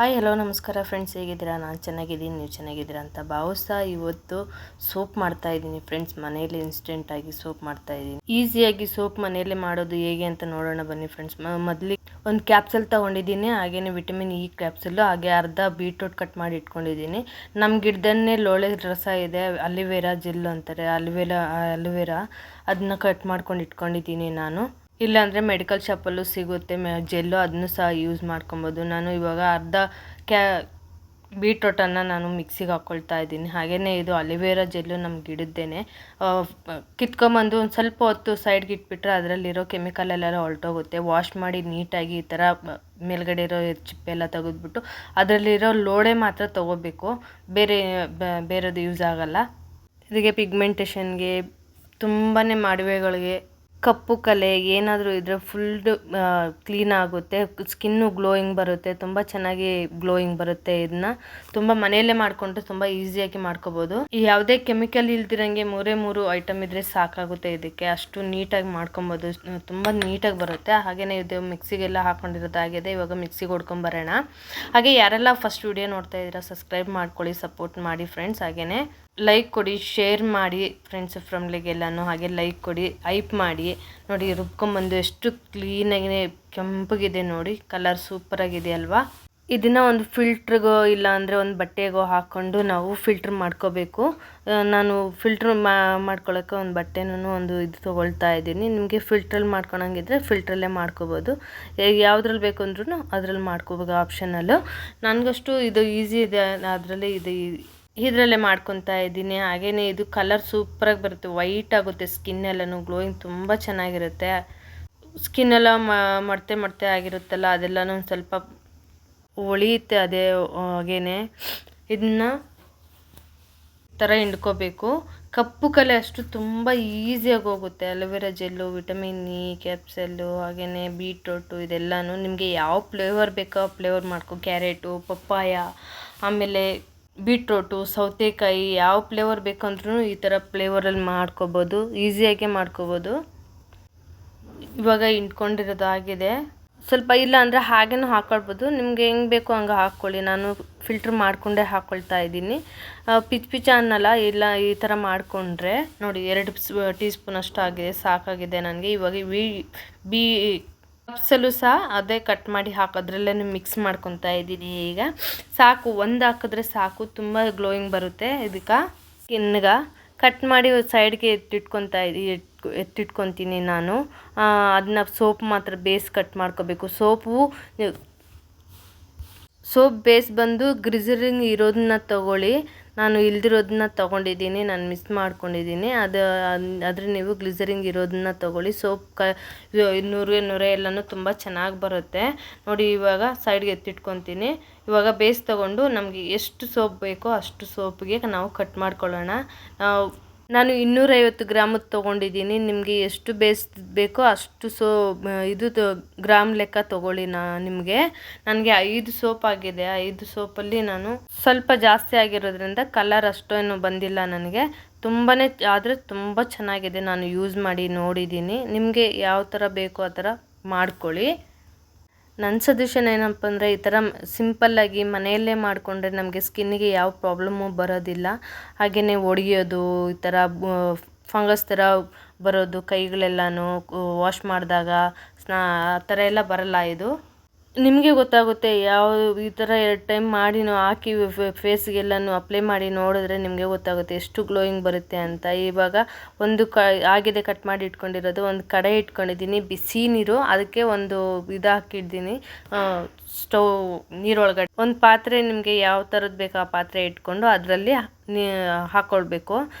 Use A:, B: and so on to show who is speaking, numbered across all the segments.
A: Hi hello ನಮಸ್ಕಾರ friends, ಹೇಗಿದ್ದೀರಾ? ನಾನು ಚೆನ್ನಾಗಿದ್ದೀನಿ, ನೀವು ಚೆನ್ನಾಗಿದ್ದೀರಾ ಅಂತ ಭಾವಿಸ್ತಾ ಇವತ್ತು ಸೋಪ್ ಮಾಡ್ತಾ ಇದ್ದೀನಿ ಫ್ರೆಂಡ್ಸ್. ಮನೆಯಲ್ಲಿ ಇನ್ಸ್ಟೆಂಟಾಗಿ ಸೋಪ್ ಮಾಡ್ತಾ ಇದ್ದೀನಿ. ಈಸಿಯಾಗಿ ಸೋಪ್ ಮನೆಯಲ್ಲೇ ಮಾಡೋದು ಹೇಗೆ ಅಂತ ನೋಡೋಣ ಬನ್ನಿ ಫ್ರೆಂಡ್ಸ್. ಮೊದಲಿಗೆ ಒಂದು ಕ್ಯಾಪ್ಸಲ್ ತೊಗೊಂಡಿದ್ದೀನಿ, ಹಾಗೆಯೇ ವಿಟಮಿನ್ ಇ ಕ್ಯಾಪ್ಸಲ್ಲು, ಹಾಗೆ ಅರ್ಧ ಬೀಟ್ರೂಟ್ ಕಟ್ ಮಾಡಿ ಇಟ್ಕೊಂಡಿದ್ದೀನಿ. ನಮ್ಮ ಗಿಡದನ್ನೇ ಲೋಳೆ ರಸ ಇದೆ, ಅಲಿವೇರಾ ಜೆಲ್ ಅಂತಾರೆ, ಅಲಿವೇರಾ ಅದನ್ನ ಕಟ್ ಮಾಡ್ಕೊಂಡು ಇಟ್ಕೊಂಡಿದ್ದೀನಿ ನಾನು. ಇಲ್ಲಾಂದರೆ ಮೆಡಿಕಲ್ ಶಾಪಲ್ಲೂ ಸಿಗುತ್ತೆ ಜೆಲ್ಲು, ಅದನ್ನು ಸಹ ಯೂಸ್ ಮಾಡ್ಕೊಬೋದು. ನಾನು ಇವಾಗ ಅರ್ಧ ಬೀಟ್ರೋಟನ್ನು ನಾನು ಮಿಕ್ಸಿಗೆ ಹಾಕ್ಕೊಳ್ತಾ ಇದ್ದೀನಿ. ಹಾಗೆಯೇ ಇದು ಅಲಿವೇರಾ ಜೆಲ್ಲು ನಮ್ಮ ಗಿಡದ್ದೇನೆ. ಕಿತ್ಕೊಂಬಂದು ಒಂದು ಸ್ವಲ್ಪ ಹೊತ್ತು ಸೈಡ್ಗೆ ಇಟ್ಬಿಟ್ರೆ ಅದರಲ್ಲಿರೋ ಕೆಮಿಕಲ್ ಎಲ್ಲ ಹೊರಟೋಗುತ್ತೆ. ವಾಶ್ ಮಾಡಿ ನೀಟಾಗಿ ಈ ಥರ ಮೇಲ್ಗಡೆ ಇರೋ ಚಿಪ್ಪೆಲ್ಲ ತೆಗೆದ್ಬಿಟ್ಟು ಅದರಲ್ಲಿರೋ ಲೋಳೆ ಮಾತ್ರ ತೊಗೋಬೇಕು, ಬೇರೆದು ಯೂಸ್ ಆಗೋಲ್ಲ. ಇದಕ್ಕೆ ಪಿಗ್ಮೆಂಟೇಷನ್ಗೆ, ತುಂಬಾ ಮಾಡುವೆಗಳಿಗೆ, ಕಪ್ಪು ಕಲೆ ಏನಾದರೂ ಇದ್ದರೆ ಫುಲ್ಲು ಕ್ಲೀನ್ ಆಗುತ್ತೆ, ಸ್ಕಿನ್ನು ಗ್ಲೋಯಿಂಗ್ ಬರುತ್ತೆ, ತುಂಬ ಚೆನ್ನಾಗಿ ಗ್ಲೋಯಿಂಗ್ ಬರುತ್ತೆ. ಇದನ್ನ ತುಂಬ ಮನೆಯಲ್ಲೇ ಮಾಡಿಕೊಂಡ್ರೆ ತುಂಬ ಈಸಿಯಾಗಿ ಮಾಡ್ಕೋಬೋದು. ಯಾವುದೇ ಕೆಮಿಕಲ್ ಇಲ್ದಿರಂಗೆ ಮೂರು ಐಟಮ್ ಇದ್ದರೆ ಸಾಕಾಗುತ್ತೆ. ಇದಕ್ಕೆ ಅಷ್ಟು ನೀಟಾಗಿ ಮಾಡ್ಕೊಬೋದು, ತುಂಬ ನೀಟಾಗಿ ಬರುತ್ತೆ. ಹಾಗೆಯೇ ಇದು ಮಿಕ್ಸಿಗೆಲ್ಲ ಹಾಕ್ಕೊಂಡಿರೋದಾಗಿದೆ. ಇವಾಗ ಮಿಕ್ಸಿಗೆ ಹೊಡ್ಕೊಂಬರೋಣ. ಹಾಗೆ ಯಾರೆಲ್ಲ ಫಸ್ಟ್ ವಿಡಿಯೋ ನೋಡ್ತಾ ಇದ್ದೀರಾ ಸಬ್ಸ್ಕ್ರೈಬ್ ಮಾಡ್ಕೊಳ್ಳಿ, ಸಪೋರ್ಟ್ ಮಾಡಿ ಫ್ರೆಂಡ್ಸ್. ಹಾಗೆಯೇ ಲೈಕ್ ಕೊಡಿ, ಶೇರ್ ಮಾಡಿ ಫ್ರೆಂಡ್ಸ್ ಫ್ಯಾಮಿಲಿಗೆಲ್ಲನೂ. ಹಾಗೆ ಲೈಕ್ ಕೊಡಿ, ಹೈಪ್ ಮಾಡಿ. ನೋಡಿ ರುಬ್ಕೊಂಬಂದು ಎಷ್ಟು ಕ್ಲೀನಾಗಿ ಕೆಂಪಗಿದೆ ನೋಡಿ, ಕಲರ್ ಸೂಪರಾಗಿದೆ ಅಲ್ವಾ. ಇದನ್ನು ಒಂದು ಫಿಲ್ಟ್ರಿಗೋ ಇಲ್ಲ ಅಂದರೆ ಒಂದು ಬಟ್ಟೆಗೋ ಹಾಕ್ಕೊಂಡು ನಾವು ಫಿಲ್ಟ್ರ್ ಮಾಡ್ಕೋಬೇಕು. ನಾನು ಫಿಲ್ಟ್ರ್ ಮಾಡ್ಕೊಳ್ಳೋಕ್ಕೆ ಒಂದು ಬಟ್ಟೆನೂ ಒಂದು ಇದು ತೊಗೊಳ್ತಾ ಇದ್ದೀನಿ. ನಿಮಗೆ ಫಿಲ್ಟ್ರಲ್ಲಿ ಮಾಡ್ಕೊಳಂಗಿದ್ರೆ ಫಿಲ್ಟ್ರಲ್ಲೇ ಮಾಡ್ಕೋಬೋದು, ಯಾವುದ್ರಲ್ಲಿ ಬೇಕು ಅಂದ್ರೂ ಅದ್ರಲ್ಲಿ ಮಾಡ್ಕೋಬೋದು, ಆಪ್ಷನಲ್ಲು. ನನಗಷ್ಟು ಇದು ಈಸಿ ಇದೆ, ಅದರಲ್ಲಿ ಇದರಲ್ಲೇ ಮಾಡ್ಕೊತಾ ಇದ್ದೀನಿ. ಹಾಗೆಯೇ ಇದು ಕಲರ್ ಸೂಪರಾಗಿ ಬರುತ್ತೆ, ವೈಟ್ ಆಗುತ್ತೆ, ಸ್ಕಿನ್ ಎಲ್ಲನೂ ಗ್ಲೋಯಿಂಗ್ ತುಂಬ ಚೆನ್ನಾಗಿರುತ್ತೆ. ಸ್ಕಿನ್ನೆಲ್ಲ ಮಡ್ತೆ ಆಗಿರುತ್ತಲ್ಲ, ಅದೆಲ್ಲನೂ ಒಂದು ಸ್ವಲ್ಪ ಹೊಳೆಯುತ್ತೆ. ಹಾಗೇನೆ ಇದನ್ನ ಥರ ಹಿಂಡ್ಕೋಬೇಕು. ಕಪ್ಪು ಕಲೆ ಅಷ್ಟು ತುಂಬ ಈಸಿಯಾಗಿ ಹೋಗುತ್ತೆ. ಅಲೋವೆರಾ ಜೆಲ್ಲು, ವಿಟಮಿನ್ ಇ ಕ್ಯಾಪ್ಸಲ್ಲು, ಹಾಗೆಯೇ ಬೀಟ್ರೋಟು, ಇದೆಲ್ಲನೂ ನಿಮಗೆ ಯಾವ ಫ್ಲೇವರ್ ಬೇಕೋ ಫ್ಲೇವರ್ ಕ್ಯಾರೆಟು, ಪಪ್ಪಾಯ, ಆಮೇಲೆ ಬೀಟ್ರೋಟು, ಸೌತೆಕಾಯಿ, ಯಾವ ಫ್ಲೇವರ್ ಬೇಕಂದ್ರೂ ಈ ಥರ ಫ್ಲೇವರಲ್ಲಿ ಮಾಡ್ಕೋಬೋದು, ಈಸಿಯಾಗೆ ಮಾಡ್ಕೋಬೋದು. ಇವಾಗ ಹಿಂಡ್ಕೊಂಡಿರೋದಾಗಿದೆ. ಸ್ವಲ್ಪ ಇಲ್ಲ ಅಂದರೆ ಹಾಗೇನೂ ಹಾಕ್ಕೊಳ್ಬೋದು, ನಿಮಗೆ ಹೆಂಗೆ ಬೇಕೋ ಹಂಗೆ ಹಾಕ್ಕೊಳ್ಳಿ. ನಾನು ಫಿಲ್ಟ್ರ್ ಮಾಡಿಕೊಂಡೇ ಹಾಕ್ಕೊಳ್ತಾ ಇದ್ದೀನಿ. ಪಿಚ್ ಅನ್ನಲ್ಲ, ಇಲ್ಲ ಈ ಥರ ಮಾಡಿಕೊಂಡ್ರೆ ನೋಡಿ 2 ಟೀ ಸ್ಪೂನ್ ಅಷ್ಟು ಆಗಿದೆ, ಸಾಕಾಗಿದೆ ನನಗೆ. ಇವಾಗ ಕ್ಯಾಪ್ಸಲ್ಲೂ ಸಹ ಅದೇ ಕಟ್ ಮಾಡಿ ಹಾಕೋದ್ರಲ್ಲೇ ಮಿಕ್ಸ್ ಮಾಡ್ಕೊತಾ ಇದ್ದೀನಿ. ಈಗ ಸಾಕು, ಒಂದು ಹಾಕಿದ್ರೆ ಸಾಕು, ತುಂಬ ಗ್ಲೋಯಿಂಗ್ ಬರುತ್ತೆ. ಇದಕ್ಕೆ ಸ್ಕಿನ್ಗೆ ಕಟ್ ಮಾಡಿ ಸೈಡ್ಗೆ ಎತ್ತಿಟ್ಕೊತೀನಿ ನಾನು. ಅದನ್ನ ಸೋಪ್ ಮಾತ್ರ ಬೇಸ್ ಕಟ್ ಮಾಡ್ಕೋಬೇಕು. ಸೋಪ್ ಬೇಸ್ ಬಂದು ಗ್ಲಿಸರಿನ್ ಇರೋದನ್ನ ತೊಗೊಳ್ಳಿ. ನಾನು ಇಲ್ದಿರೋದನ್ನ ತೊಗೊಂಡಿದ್ದೀನಿ, ನಾನು ಮಿಸ್ ಮಾಡ್ಕೊಂಡಿದ್ದೀನಿ. ಆದರೆ ನೀವು ಗ್ಲಿಸರಿಂಗ್ ಇರೋದನ್ನ ತೊಗೊಳ್ಳಿ. ಸೋಪ್ ನೂರೆ ಎಲ್ಲನೂ ತುಂಬ ಚೆನ್ನಾಗಿ ಬರುತ್ತೆ ನೋಡಿ. ಇವಾಗ ಸೈಡ್ಗೆ ಎತ್ತಿಟ್ಕೊತೀನಿ. ಇವಾಗ ಬೇಸ್ ತೊಗೊಂಡು ನಮಗೆ ಎಷ್ಟು ಸೋಪ್ ಬೇಕೋ ಅಷ್ಟು ಸೋಪ್ಗೆ ನಾವು ಕಟ್ ಮಾಡ್ಕೊಳ್ಳೋಣ. ನಾನು 250 ಗ್ರಾಮದ್ದು ತೊಗೊಂಡಿದ್ದೀನಿ. ನಿಮಗೆ ಎಷ್ಟು ಬೇಸ್ ಬೇಕೋ ಅಷ್ಟು ಗ್ರಾಮ್ ಲೆಕ್ಕ ತೊಗೊಳ್ಳಿ. ನಿಮಗೆ ನನಗೆ 5 ಸೋಪ್ ಆಗಿದೆ. 5 ಸೋಪಲ್ಲಿ ನಾನು ಸ್ವಲ್ಪ ಜಾಸ್ತಿ ಆಗಿರೋದ್ರಿಂದ ಕಲರ್ ಅಷ್ಟೇನು ಬಂದಿಲ್ಲ ನನಗೆ. ತುಂಬಾ ಆದರೆ ತುಂಬ ಚೆನ್ನಾಗಿದೆ, ನಾನು ಯೂಸ್ ಮಾಡಿ ನೋಡಿದ್ದೀನಿ. ನಿಮಗೆ ಯಾವ ಥರ ಬೇಕೋ ಆ ಥರ ಮಾಡ್ಕೊಳ್ಳಿ. ನನ್ನ ಸಜೆಷನ್ ಏನಪ್ಪ ಅಂದರೆ, ಈ ಥರ ಸಿಂಪಲ್ಲಾಗಿ ಮನೆಯಲ್ಲೇ ಮಾಡಿಕೊಂಡ್ರೆ ನಮಗೆ ಸ್ಕಿನ್ನಿಗೆ ಯಾವ ಪ್ರಾಬ್ಲಮ್ಮು ಬರೋದಿಲ್ಲ. ಹಾಗೆಯೇ ಒಡೆಯೋದು, ಈ ಥರ ಫಂಗಸ್ ಥರ ಬರೋದು ಕೈಗಳೆಲ್ಲನೂ ವಾಶ್ ಮಾಡಿದಾಗ ಆ ಥರ ಎಲ್ಲ ಬರಲ್ಲ. ಇದು ನಿಮಗೆ ಗೊತ್ತಾಗುತ್ತೆ. ಈ ಥರ 2 ಟೈಮ್ ಮಾಡಿ ಹಾಕಿ ಫೇಸ್ಗೆಲ್ಲನೂ ಅಪ್ಲೈ ಮಾಡಿ ನೋಡಿದ್ರೆ ನಿಮಗೆ ಗೊತ್ತಾಗುತ್ತೆ ಎಷ್ಟು ಗ್ಲೋಯಿಂಗ್ ಬರುತ್ತೆ ಅಂತ. ಇವಾಗ ಒಂದು ಆಗಿದೆ ಕಟ್ ಮಾಡಿ ಇಟ್ಕೊಂಡಿರೋದು, ಒಂದು ಕಡೆ ಇಟ್ಕೊಂಡಿದ್ದೀನಿ ಬಿಸಿ ನೀರು, ಅದಕ್ಕೆ ಒಂದು ಹಾಕಿದ್ದೀನಿ ಸ್ಟವ್ ನೀರೊಳಗಡೆ. ಒಂದು ಪಾತ್ರೆ ನಿಮಗೆ ಯಾವ ಥರದ್ದು ಬೇಕೋ ಆ ಪಾತ್ರೆ ಇಟ್ಕೊಂಡು ಅದರಲ್ಲಿ ಹಾಕ್ಕೊಳ್ಬೇಕು.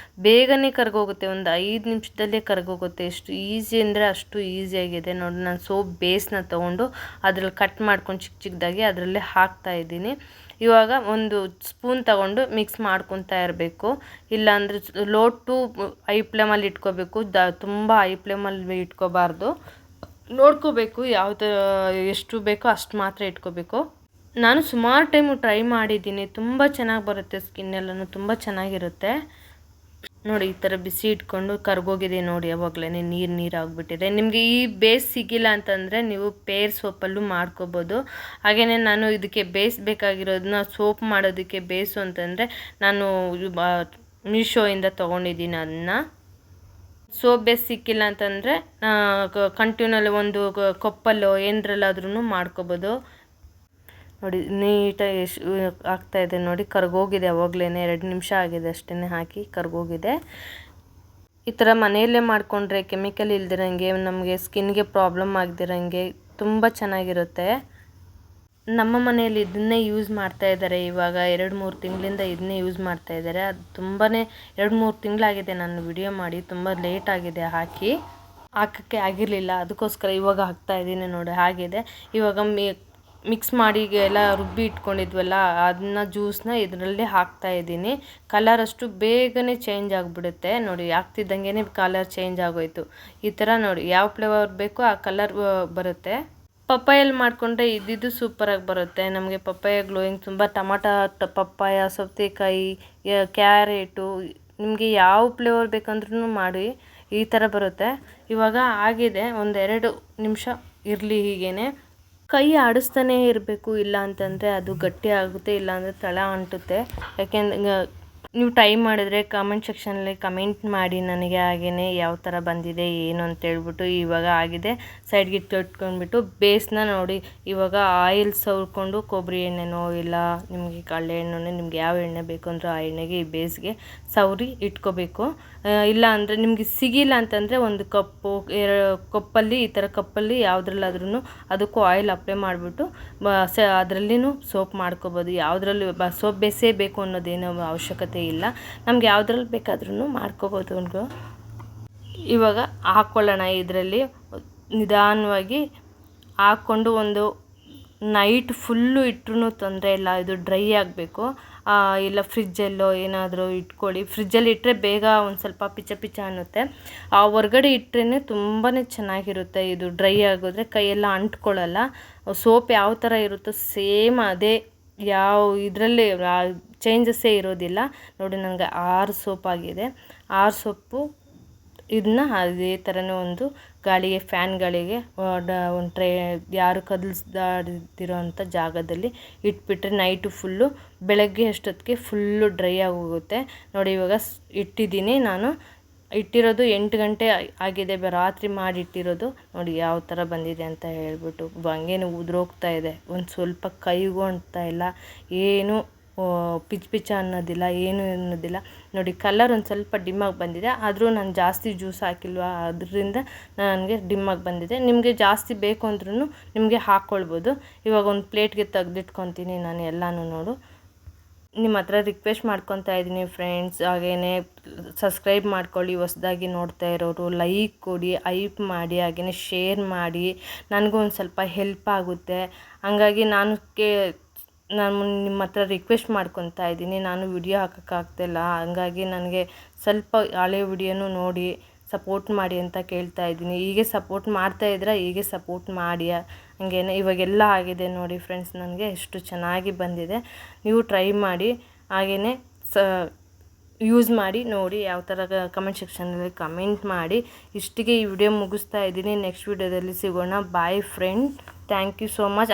A: ಬೇಗನೆ ಕರ್ಗೋಗುತ್ತೆ, ಒಂದು 5 ನಿಮಿಷದಲ್ಲೇ ಕರ್ಗೋಗುತ್ತೆ. ಎಷ್ಟು ಈಸಿ ಅಂದರೆ ಅಷ್ಟು ಈಸಿಯಾಗಿದೆ ನೋಡಿ. ನಾನು ಸೋಪ್ ಬೇಸ್ನ ತೊಗೊಂಡು ಅದ್ರಲ್ಲಿ ಕಟ್ ಮಾಡ್ಕೊಂಡು ಚಿಕ್ಕದಾಗಿ ಅದರಲ್ಲೇ ಹಾಕ್ತಾ ಇದ್ದೀನಿ. ಇವಾಗ ಒಂದು ಸ್ಪೂನ್ ತೊಗೊಂಡು ಮಿಕ್ಸ್ ಮಾಡ್ಕೊತಾ ಇರಬೇಕು. ಇಲ್ಲಾಂದರೆ ಲೋ ಟು ಹೈ ಫ್ಲೇಮಲ್ಲಿ ಇಟ್ಕೋಬೇಕು, ತುಂಬ ಹೈ ಫ್ಲೇಮಲ್ಲಿ ಇಟ್ಕೋಬಾರ್ದು. ನೋಡ್ಕೋಬೇಕು ಎಷ್ಟು ಬೇಕೋ ಅಷ್ಟು ಮಾತ್ರ ಇಟ್ಕೋಬೇಕು. ನಾನು ಸುಮಾರು ಟೈಮು ಟ್ರೈ ಮಾಡಿದ್ದೀನಿ, ತುಂಬ ಚೆನ್ನಾಗಿ ಬರುತ್ತೆ, ಸ್ಕಿನ್ ಎಲ್ಲನೂ ತುಂಬ ಚೆನ್ನಾಗಿರುತ್ತೆ. ನೋಡಿ ಈ ಥರ ಬಿಸಿ ಇಟ್ಕೊಂಡು ಕರ್ಗೋಗಿದೆ ನೋಡಿ, ಯಾವಾಗಲೇ ನೀರು ಆಗಿಬಿಟ್ಟಿದೆ. ನಿಮಗೆ ಈ ಬೇಸ್ ಸಿಗಿಲ್ಲ ಅಂತಂದರೆ ನೀವು ಪೇರ್ ಸೋಪಲ್ಲೂ ಮಾಡ್ಕೋಬೋದು. ಹಾಗೆಯೇ ನಾನು ಇದಕ್ಕೆ ಬೇಯಿಸ್ಬೇಕಾಗಿರೋದನ್ನ ಸೋಪ್ ಮಾಡೋದಕ್ಕೆ ಬೇಸು ಅಂತಂದರೆ ನಾನು ಮೀಶೋಯಿಂದ ತೊಗೊಂಡಿದ್ದೀನಿ. ಅದನ್ನ ಸೋಪ್ ಬೇಸ್ ಸಿಕ್ಕಿಲ್ಲ ಅಂತಂದರೆ ಕಂಟಿನ್ಯೂಲಿ ಒಂದು ಕೊಪ್ಪಲ್ಲೋ ಏನರಲ್ಲಾದ್ರೂ ಮಾಡ್ಕೋಬೋದು. ನೋಡಿ ನೀಟಾಗಿ ಎಷ್ಟು ಆಗ್ತಾಯಿದೆ ನೋಡಿ, ಕರ್ಗೋಗಿದೆ ಅವಾಗಲೇ 2 ನಿಮಿಷ ಆಗಿದೆ ಅಷ್ಟೇ ಹಾಕಿ ಕರ್ಗೋಗಿದೆ. ಈ ಥರ ಮನೆಯಲ್ಲೇ ಮಾಡಿಕೊಂಡ್ರೆ ಕೆಮಿಕಲ್ ಇಲ್ದಿರಂಗೆ ನಮಗೆ ಸ್ಕಿನ್ಗೆ ಪ್ರಾಬ್ಲಮ್ ಆಗದಿರಂಗೆ ತುಂಬ ಚೆನ್ನಾಗಿರುತ್ತೆ. ನಮ್ಮ ಮನೆಯಲ್ಲಿ ಇದನ್ನೇ ಯೂಸ್ ಮಾಡ್ತಾಯಿದ್ದಾರೆ ಇವಾಗ 2-3 ತಿಂಗಳಿಂದ ಇದನ್ನೇ ಯೂಸ್ ಮಾಡ್ತಾಯಿದ್ದಾರೆ. ಅದು ತುಂಬಾ 2-3 ತಿಂಗಳಾಗಿದೆ ನಾನು ವಿಡಿಯೋ ಮಾಡಿ, ತುಂಬ ಲೇಟ್ ಆಗಿದೆ ಹಾಕೋಕ್ಕೆ ಆಗಿರಲಿಲ್ಲ. ಅದಕ್ಕೋಸ್ಕರ ಇವಾಗ ಹಾಕ್ತಾಯಿದ್ದೀನಿ ನೋಡಿ. ಆಗಿದೆ ಇವಾಗ ಮಿಕ್ಸ್ ಮಾಡಿ ಎಲ್ಲ ರುಬ್ಬಿ ಇಟ್ಕೊಂಡಿದ್ವಲ್ಲ ಅದನ್ನ ಜ್ಯೂಸನ್ನ ಇದರಲ್ಲಿ ಹಾಕ್ತಾಯಿದ್ದೀನಿ. ಕಲರ್ ಅಷ್ಟು ಬೇಗನೆ ಚೇಂಜ್ ಆಗಿಬಿಡುತ್ತೆ ನೋಡಿ, ಹಾಕ್ತಿದ್ದಂಗೆ ಕಲರ್ ಚೇಂಜ್ ಆಗೋಯ್ತು. ಈ ಥರ ನೋಡಿ ಯಾವ ಫ್ಲೇವರ್ ಬೇಕೋ ಆ ಕಲರ್ ಬರುತ್ತೆ. ಪಪ್ಪಾಯಲ್ಲಿ ಮಾಡಿಕೊಂಡ್ರೆ ಇದ್ದಿದ್ದು ಸೂಪರಾಗಿ ಬರುತ್ತೆ. ನಮಗೆ ಪಪ್ಪಾಯ ಗ್ಲೋಯಿಂಗ್ ತುಂಬ ಟೊಮಾಟೊ, ಪಪ್ಪಾಯ, ಸೌತೆಕಾಯಿ, ಕ್ಯಾರೆಟು, ನಿಮಗೆ ಯಾವ ಫ್ಲೇವರ್ ಬೇಕಂದ್ರೂ ಮಾಡಿ ಈ ಥರ ಬರುತ್ತೆ. ಇವಾಗ ಆಗಿದೆ, 1-2 ನಿಮಿಷ ಇರಲಿ ಹೀಗೇ. ಕೈ ಆಡಿಸ್ತಾನೇ ಇರಬೇಕು, ಇಲ್ಲ ಅಂತಂದರೆ ಅದು ಗಟ್ಟಿ ಆಗುತ್ತೆ, ಇಲ್ಲಾಂದರೆ ತಳ ಅಂಟುತ್ತೆ. ಯಾಕೆಂದ್ರೆ ನೀವು ಟ್ರೈ ಮಾಡಿದ್ರೆ ಕಾಮೆಂಟ್ ಸೆಕ್ಷನಲ್ಲಿ ಕಮೆಂಟ್ ಮಾಡಿ ನನಗೆ, ಹಾಗೆಯೇ ಯಾವ ಥರ ಬಂದಿದೆ ಏನು ಅಂತೇಳ್ಬಿಟ್ಟು. ಇವಾಗ ಆಗಿದೆ, ಸೈಡ್ಗೆ ಇಟ್ಕೊಂಡ್ಬಿಟ್ಟು ಬೇಸ್ನ ನೋಡಿ. ಇವಾಗ ಆಯಿಲ್ ಸವರ್ಕೊಂಡು ಕೊಬ್ಬರಿ ಎಣ್ಣೆನೋ ಇಲ್ಲ ನಿಮಗೆ ಕಡಲೆ ಎಣ್ಣೆನೋ ನಿಮ್ಗೆ ಯಾವ ಎಣ್ಣೆ ಬೇಕು ಅಂದ್ರೆ ಆ ಎಣ್ಣೆಗೆ ಈ ಬೇಸ್ಗೆ ಸವರಿ ಇಟ್ಕೋಬೇಕು. ಇಲ್ಲ ಅಂದರೆ ನಿಮಗೆ ಸಿಗಿಲ್ಲ ಅಂತಂದರೆ ಒಂದು ಕಪ್ಪಲ್ಲಿ ಈ ಥರ ಕಪ್ಪಲ್ಲಿ ಯಾವುದ್ರಲ್ಲಾದ್ರೂ ಅದಕ್ಕೂ ಆಯಿಲ್ ಅಪ್ಲೈ ಮಾಡಿಬಿಟ್ಟು ಅದರಲ್ಲಿನೂ ಸೋಪ್ ಮಾಡ್ಕೋಬೋದು. ಯಾವುದ್ರಲ್ಲಿ ಸೋಪ್ ಬೇಸೇ ಬೇಕು ಅನ್ನೋದೇನೋ ಅವಶ್ಯಕತೆ ಇಲ್ಲ, ನಮ್ಗೆ ಯಾವುದ್ರಲ್ಲಿ ಬೇಕಾದ್ರೂ ಮಾಡ್ಕೋಬೋದು. ಇವಾಗ ಹಾಕ್ಕೊಳ್ಳೋಣ. ಇದರಲ್ಲಿ ನಿಧಾನವಾಗಿ ಹಾಕ್ಕೊಂಡು ಒಂದು ನೈಟ್ ಫುಲ್ಲು ಇಟ್ಟರೂ ತೊಂದರೆ ಇಲ್ಲ, ಇದು ಡ್ರೈ ಆಗಬೇಕು. ಇಲ್ಲ ಫ್ರಿಜ್ಜಲ್ಲೋ ಏನಾದರೂ ಇಟ್ಕೊಳ್ಳಿ. ಫ್ರಿಜ್ಜಲ್ಲಿ ಇಟ್ಟರೆ ಬೇಗ ಒಂದು ಸ್ವಲ್ಪ ಪಿಚ್ಚ ಅನ್ನುತ್ತೆ. ಹೊರ್ಗಡೆ ಇಟ್ಟರೆ ತುಂಬಾ ಚೆನ್ನಾಗಿರುತ್ತೆ. ಇದು ಡ್ರೈ ಆಗೋದ್ರೆ ಕೈಯೆಲ್ಲ ಅಂಟ್ಕೊಳ್ಳಲ್ಲ. ಸೋಪ್ ಯಾವ ಥರ ಇರುತ್ತೋ ಸೇಮ್ ಅದೇ, ಯಾವ ಇದರಲ್ಲಿ ಚೇಂಜಸ್ಸೇ ಇರೋದಿಲ್ಲ. ನೋಡಿ ನನಗೆ 6 ಸೋಪ್ ಆಗಿದೆ. 6 ಸೋಪು ಇದನ್ನ ಅದೇ ಥರನೇ ಒಂದು ಗಾಳಿಗೆ, ಫ್ಯಾನ್ ಗಾಳಿಗೆ ಒಂದು ಟ್ರೇ ಯಾರು ಕದಲ್ಸ್ದಾಡಿರೋ ಅಂಥ ಜಾಗದಲ್ಲಿ ಇಟ್ಬಿಟ್ರೆ ನೈಟು ಫುಲ್ಲು, ಬೆಳಗ್ಗೆ ಅಷ್ಟೊತ್ತಿಗೆ ಫುಲ್ಲು ಡ್ರೈ ಆಗೋಗುತ್ತೆ. ನೋಡಿ ಇವಾಗ ಇಟ್ಟಿದ್ದೀನಿ. ನಾನು ಇಟ್ಟಿರೋದು 8 ಗಂಟೆ ಆಗಿದೆ, ರಾತ್ರಿ ಮಾಡಿಟ್ಟಿರೋದು. ನೋಡಿ ಯಾವ ಥರ ಬಂದಿದೆ ಅಂತ ಹೇಳ್ಬಿಟ್ಟು. ಹಂಗೇನು ಉದುರೋಗ್ತಾ ಇದೆ, ಒಂದು ಸ್ವಲ್ಪ ಕೈಗೂ ಅಂಟ್ತಾ ಇಲ್ಲ, ಏನು ಪಿಚ್ಚ ಅನ್ನೋದಿಲ್ಲ, ಏನು ಅನ್ನೋದಿಲ್ಲ. ನೋಡಿ ಕಲರ್ ಒಂದು ಸ್ವಲ್ಪ ಡಿಮ್ಮಾಗಿ ಬಂದಿದೆ, ಆದರೂ ನಾನು ಜಾಸ್ತಿ ಜ್ಯೂಸ್ ಹಾಕಿಲ್ವ ಅದರಿಂದ ನನಗೆ ಡಿಮ್ಮಾಗಿ ಬಂದಿದೆ. ನಿಮಗೆ ಜಾಸ್ತಿ ಬೇಕು ಅಂದ್ರೂ ನಿಮಗೆ ಹಾಕ್ಕೊಳ್ಬೋದು. ಇವಾಗ ಒಂದು ಪ್ಲೇಟ್ಗೆ ತೆಗೆದಿಟ್ಕೊತೀನಿ ನಾನು ಎಲ್ಲನೂ. ನೋಡು, ನಿಮ್ಮ ಹತ್ರ ರಿಕ್ವೆಸ್ಟ್ ಮಾಡ್ಕೊತಾ ಇದ್ದೀನಿ ಫ್ರೆಂಡ್ಸ್, ಹಾಗೆಯೇ ಸಬ್ಸ್ಕ್ರೈಬ್ ಮಾಡ್ಕೊಳ್ಳಿ. ಹೊಸದಾಗಿ ನೋಡ್ತಾ ಇರೋರು ಲೈಕ್ ಕೊಡಿ, ಹೈಪ್ ಮಾಡಿ, ಹಾಗೆಯೇ ಶೇರ್ ಮಾಡಿ, ನನಗೂ ಒಂದು ಸ್ವಲ್ಪ ಹೆಲ್ಪ್ ಆಗುತ್ತೆ. ಹಂಗಾಗಿ ನಾನು ನಿಮ್ಮ ಹತ್ರ ರಿಕ್ವೆಸ್ಟ್ ಮಾಡ್ಕೊತಾ ಇದ್ದೀನಿ. ನಾನು ವಿಡಿಯೋ ಹಾಕೋಕ್ಕಾಗ್ತಾಯಿಲ್ಲ, ಹಂಗಾಗಿ ನನಗೆ ಸ್ವಲ್ಪ ಹಳೆ ವಿಡಿಯೋನೂ ನೋಡಿ ಸಪೋರ್ಟ್ ಮಾಡಿ ಅಂತ ಕೇಳ್ತಾ ಇದ್ದೀನಿ. ಹೀಗೆ ಸಪೋರ್ಟ್ ಮಾಡ್ತಾಯಿದ್ರೆ ಹೀಗೆ ಸಪೋರ್ಟ್ ಮಾಡಿ. ಹಂಗೇನೆ ಇವಾಗೆಲ್ಲ ಆಗಿದೆ ನೋಡಿ ಫ್ರೆಂಡ್ಸ್, ನನಗೆ ಎಷ್ಟು ಚೆನ್ನಾಗಿ ಬಂದಿದೆ. ನೀವು ಟ್ರೈ ಮಾಡಿ, ಹಾಗೆಯೇ ಯೂಸ್ ಮಾಡಿ ನೋಡಿ ಯಾವ ಥರ ಕಮೆಂಟ್ ಸೆಕ್ಷನಲ್ಲಿ ಕಮೆಂಟ್ ಮಾಡಿ. ಇಷ್ಟಿಗೆ ಈ ವಿಡಿಯೋ ಮುಗಿಸ್ತಾ ಇದ್ದೀನಿ. ನೆಕ್ಸ್ಟ್ ವಿಡಿಯೋದಲ್ಲಿ ಸಿಗೋಣ. Bye friend, thank you so much.